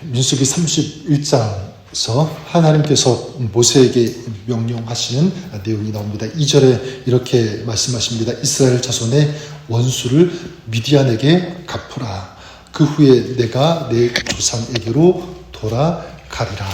민수기 31장에서 하나님께서 모세에게 명령하시는 내용이 나옵니다. 2절에 이렇게 말씀하십니다. 이스라엘 자손의 원수를 미디안에게 갚으라. 그 후에 내가 내 조상에게로 돌아가리라.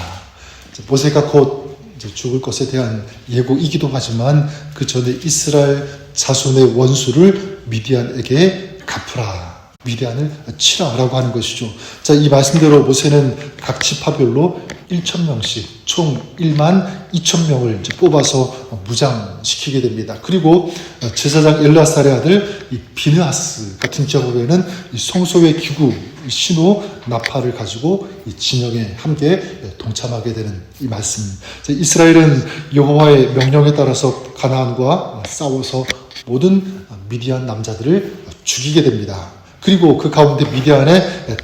모세가 곧 죽을 것에 대한 예고이기도 하지만 그 전에 이스라엘 자손의 원수를 미디안에게 갚으라. 미디안을 치라라고 하는 것이죠. 자, 이 말씀대로 모세는 각 지파별로 1,000명씩 총 12,000명을 이제 뽑아서 무장시키게 됩니다. 그리고 제사장 엘르아살의 아들 이 비느하스 같은 경우에는 이 성소의 기구 신호 나팔을 가지고 이 진영에 함께 동참하게 되는 이 말씀. 자, 이스라엘은 여호와의 명령에 따라서 가나안과 싸워서 모든 미디안 남자들을 죽이게 됩니다. 그리고 그 가운데 미디안의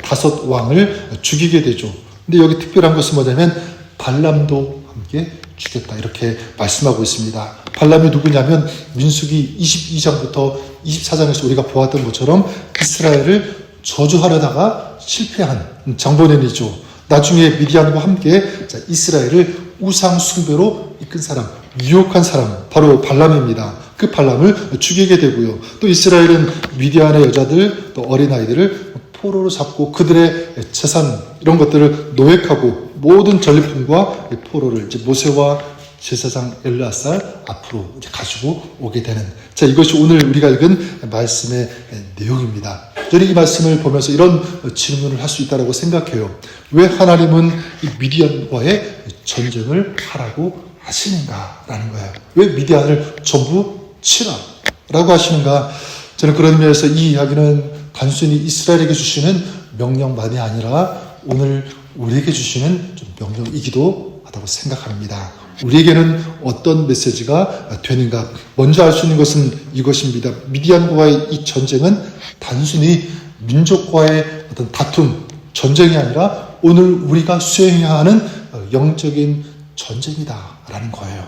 5 왕을 죽이게 되죠. 근데 여기 특별한 것은 뭐냐면 발람도 함께 죽였다 이렇게 말씀하고 있습니다. 발람이 누구냐면 민수기 22장부터 24장에서 우리가 보았던 것처럼 이스라엘을 저주하려다가 실패한 장본인이죠. 나중에 미디안과 함께 이스라엘을 우상 숭배로 이끈 사람, 유혹한 사람 바로 발람입니다. 그 발람을 죽이게 되고요. 또 이스라엘은 미디안의 여자들, 또 어린아이들을 포로로 잡고 그들의 재산 이런 것들을 노획하고 모든 전리품과 포로를 이제 모세와 제사장 엘르아살 앞으로 이제 가지고 오게 되는. 자, 이것이 오늘 우리가 읽은 말씀의 내용입니다. 저는 이 말씀을 보면서 이런 질문을 할 수 있다고 생각해요. 왜 하나님은 이 미디안과의 전쟁을 하라고 하시는가라는 거예요. 왜 미디안을 전부 치라라고 하시는가? 저는 그런 면에서 이 이야기는 단순히 이스라엘에게 주시는 명령만이 아니라 오늘 우리에게 주시는 좀 명령이기도 하다고 생각합니다. 우리에게는 어떤 메시지가 되는가? 먼저 알 수 있는 것은 이것입니다. 미디안과의 이 전쟁은 단순히 민족과의 어떤 다툼, 전쟁이 아니라 오늘 우리가 수행해야 하는 영적인 전쟁이다라는 거예요.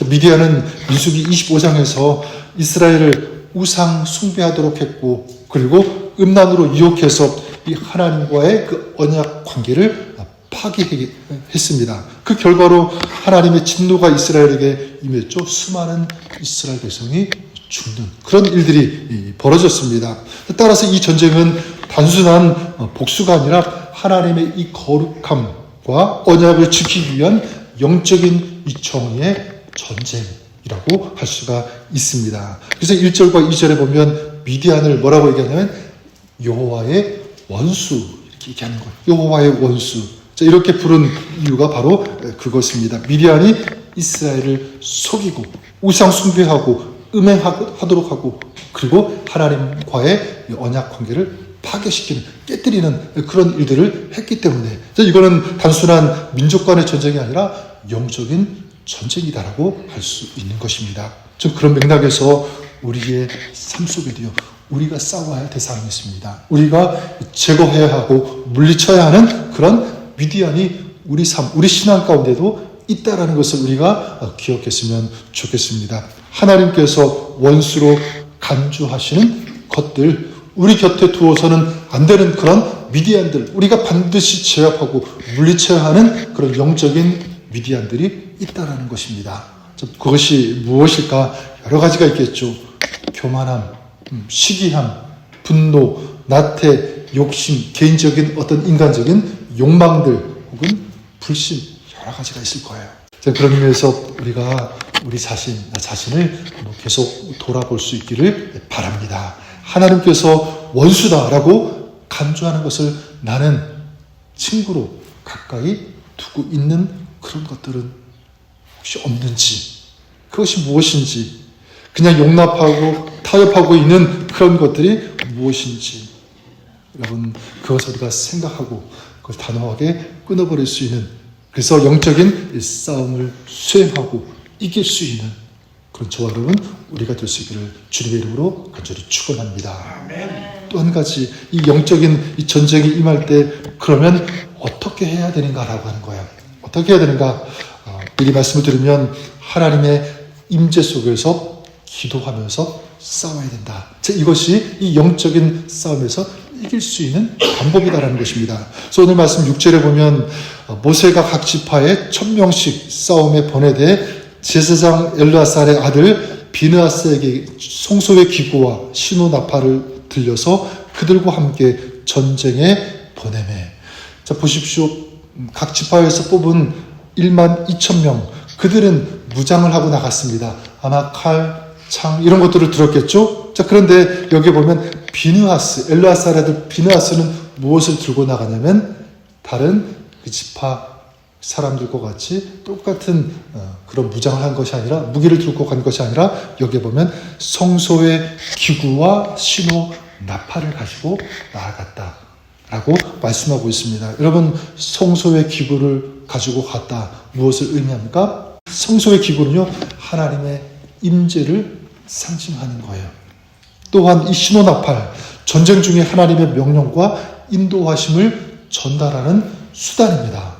미디안은 민수기 25장에서 이스라엘을 우상 숭배하도록 했고, 그리고 음란으로 유혹해서 이 하나님과의 그 언약 관계를 파기했습니다. 그 결과로 하나님의 진노가 이스라엘에게 임했죠. 수많은 이스라엘 백성이 죽는 그런 일들이 벌어졌습니다. 따라서 이 전쟁은 단순한 복수가 아니라 하나님의 이 거룩함과 언약을 지키기 위한 영적인 이 정의의 전쟁이라고 할 수가 있습니다. 그래서 1절과 2절에 보면 미디안을 뭐라고 얘기하냐면 여호와의 원수 이렇게 얘기하는 거예요. 여호와의 원수. 자, 이렇게 부른 이유가 바로 그것입니다. 미디안이 이스라엘을 속이고 우상 숭배하고 음행하도록 하고 그리고 하나님과의 언약 관계를 파괴시키는, 깨뜨리는 그런 일들을 했기 때문에 이거는 단순한 민족 간의 전쟁이 아니라 영적인 전쟁이다라고 할 수 있는 것입니다. 좀 그런 맥락에서 우리의 삶 속에도요, 우리가 싸워야 할 대상이 있습니다. 우리가 제거해야 하고 물리쳐야 하는 그런 미디안이 우리 삶, 우리 신앙 가운데도 있다라는 것을 우리가 기억했으면 좋겠습니다. 하나님께서 원수로 간주하시는 것들, 우리 곁에 두어서는 안 되는 그런 미디안들, 우리가 반드시 제압하고 물리쳐야 하는 그런 영적인 미디안들이 있다라는 것입니다. 그것이 무엇일까? 여러 가지가 있겠죠. 교만함, 시기함, 분노, 나태, 욕심, 개인적인 어떤 인간적인 욕망들 혹은 불신 여러 가지가 있을 거예요. 그런 의미에서 우리가 우리 자신, 나 자신을 계속 돌아볼 수 있기를 바랍니다. 하나님께서 원수다라고 간주하는 것을 나는 친구로 가까이 두고 있는 그런 것들은 혹시 없는지, 그것이 무엇인지, 그냥 용납하고 타협하고 있는 그런 것들이 무엇인지, 여러분 그것을 우리가 생각하고 그걸 단호하게 끊어버릴 수 있는, 그래서 영적인 싸움을 수행하고 이길 수 있는 그런 저와 여러분 우리가 될 수 있기를 주님의 이름으로 간절히 축원합니다. 또 한 가지, 이 영적인 이 전쟁이 임할 때 그러면 어떻게 해야 되는가라고 하는 거예요. 어떻게 해야 되는가? 미리 말씀을 드리면 하나님의 임재 속에서 기도하면서 싸워야 된다. 이것이 이 영적인 싸움에서 이길 수 있는 방법이다라는 것입니다. 그래서 오늘 말씀 6절에 보면 모세가 각 지파에 1000명씩 싸움에 보내되 제사장 엘르아살의 아들 비느하스에게 송소의 기구와 신호 나팔을 들려서 그들과 함께 전쟁에 보내매. 자, 보십시오. 각 지파에서 뽑은 12,000명, 그들은 무장을 하고 나갔습니다. 아마 칼, 창 이런 것들을 들었겠죠. 자, 그런데 여기 보면 비느하스, 엘르아살의 아들 비느하스는 무엇을 들고 나가냐면 다른 그 지파 사람들과 같이 똑같은 그런 무장을 한 것이 아니라, 무기를 들고 간 것이 아니라 여기에 보면 성소의 기구와 신호 나팔을 가지고 나아갔다 라고 말씀하고 있습니다. 여러분, 성소의 기구를 가지고 갔다, 무엇을 의미합니까? 성소의 기구는요, 하나님의 임재를 상징하는 거예요. 또한 이 신호 나팔, 전쟁 중에 하나님의 명령과 인도하심을 전달하는 수단입니다.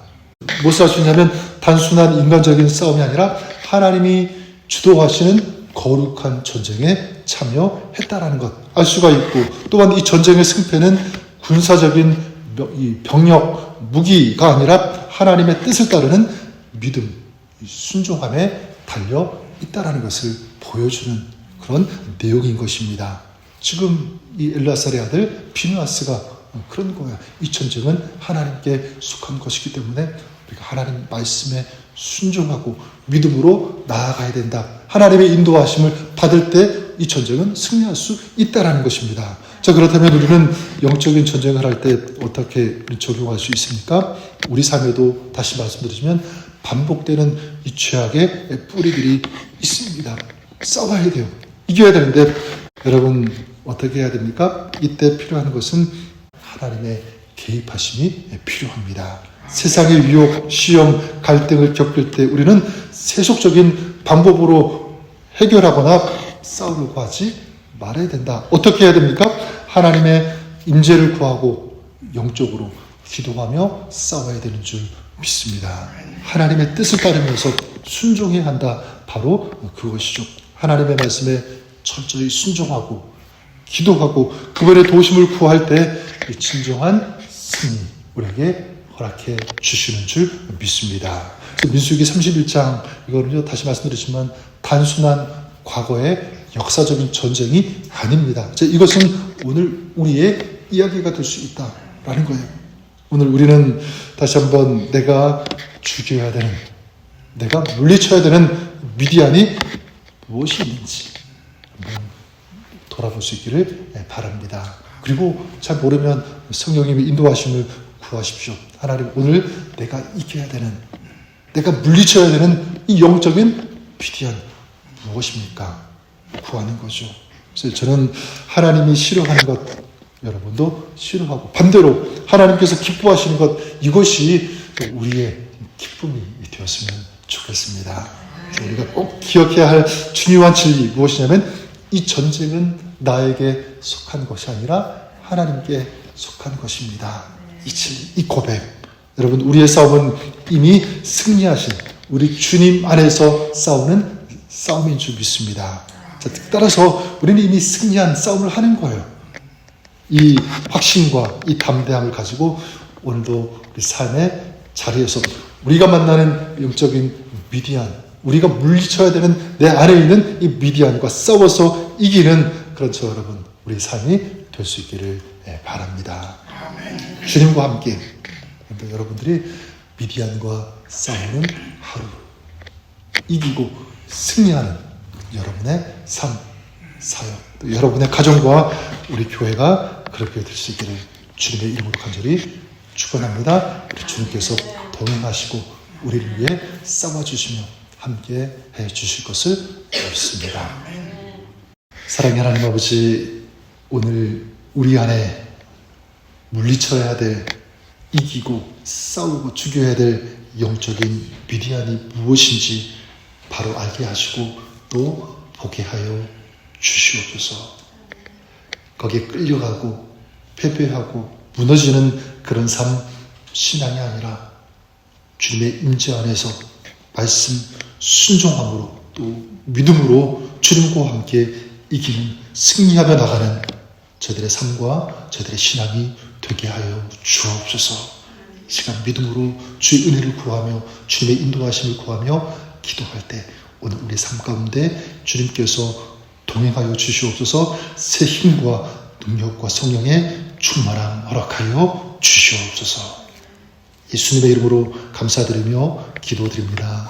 무엇을 할 수 있냐면 단순한 인간적인 싸움이 아니라 하나님이 주도하시는 거룩한 전쟁에 참여했다라는 것 알 수가 있고, 또한 이 전쟁의 승패는 군사적인 병력, 무기가 아니라 하나님의 뜻을 따르는 믿음, 순종함에 달려 있다라는 것을 보여주는 그런 내용인 것입니다. 지금 이 엘르아살의 아들 비느하스가 그런 거야. 이 전쟁은 하나님께 속한 것이기 때문에 우리가 하나님 말씀에 순종하고 믿음으로 나아가야 된다. 하나님의 인도하심을 받을 때 이 전쟁은 승리할 수 있다라는 것입니다. 자, 그렇다면 우리는 영적인 전쟁을 할 때 어떻게 적용할 수 있습니까? 우리 삶에도 다시 말씀드리면 반복되는 이 죄악의 뿌리들이 있습니다. 싸워야 돼요. 이겨야 되는데 여러분 어떻게 해야 됩니까? 이때 필요한 것은 하나님의 개입하심이 필요합니다. 세상의 유혹, 시험, 갈등을 겪을 때 우리는 세속적인 방법으로 해결하거나 싸우려고 하지 말아야 된다. 어떻게 해야 됩니까? 하나님의 임재를 구하고 영적으로 기도하며 싸워야 되는 줄 믿습니다. 하나님의 뜻을 따르면서 순종해야 한다. 바로 그것이죠. 하나님의 말씀에 철저히 순종하고 기도하고 그분의 도우심을 구할 때 진정한 승리 우리에게 허락해 주시는 줄 믿습니다. 민수기 31장, 이거는요 다시 말씀드리지만 단순한 과거의 역사적인 전쟁이 아닙니다. 이것은 오늘 우리의 이야기가 될 수 있다라는 거예요. 오늘 우리는 다시 한번 내가 죽여야 되는, 내가 물리쳐야 되는 미디안이 무엇이 있는지 한번 돌아볼 수 있기를 바랍니다. 그리고 잘 모르면 성령님의 인도하심을 구하십시오. 하나님, 오늘 내가 이겨야 되는, 내가 물리쳐야 되는 이 영적인 미디안 무엇입니까? 구하는 거죠. 그래서 저는 하나님이 싫어하는 것 여러분도 싫어하고, 반대로 하나님께서 기뻐하시는 것, 이것이 우리의 기쁨이 되었으면 좋겠습니다. 우리가 꼭 기억해야 할 중요한 진리 무엇이냐면 이 전쟁은 나에게 속한 것이 아니라 하나님께 속한 것입니다. 이 진리, 이 고백, 여러분 우리의 싸움은 이미 승리하신 우리 주님 안에서 싸우는 싸움인 줄 믿습니다. 자, 따라서 우리는 이미 승리한 싸움을 하는 거예요. 이 확신과 이 담대함을 가지고 오늘도 우리 삶의 자리에서 우리가 만나는 영적인 미디안, 우리가 물리쳐야 되는 내 안에 있는 이 미디안과 싸워서 이기는 그런 저 여러분 우리 삶이 될 수 있기를 바랍니다. 주님과 함께 여러분들이 미디안과 싸우는 하루, 이기고 승리하는 여러분의 삶, 사역, 또 여러분의 가정과 우리 교회가 그렇게 될 수 있기를 주님의 이름으로 간절히 축원합니다. 우리 주님께서 동행하시고 우리를 위해 싸워주시며 함께 해주실 것을 믿습니다. 사랑의 하나님 아버지, 오늘 우리 안에 물리쳐야 될, 이기고 싸우고 죽여야 될 영적인 미디안이 무엇인지 바로 알게 하시고 또 보게 하여 주시옵소서. 거기에 끌려가고 패배하고 무너지는 그런 삶, 신앙이 아니라 주님의 임재 안에서 말씀 순종함으로 또 믿음으로 주님과 함께 이기는, 승리하며 나가는 저희들의 삶과 저희들의 신앙이 되게 하여 주옵소서. 이 시간 믿음으로 주의 은혜를 구하며 주님의 인도하심을 구하며 기도할 때 오늘 우리 삶 가운데 주님께서 동행하여 주시옵소서. 새 힘과 능력과 성령의 충만함 허락하여 주시옵소서. 예수님의 이름으로 감사드리며 기도드립니다.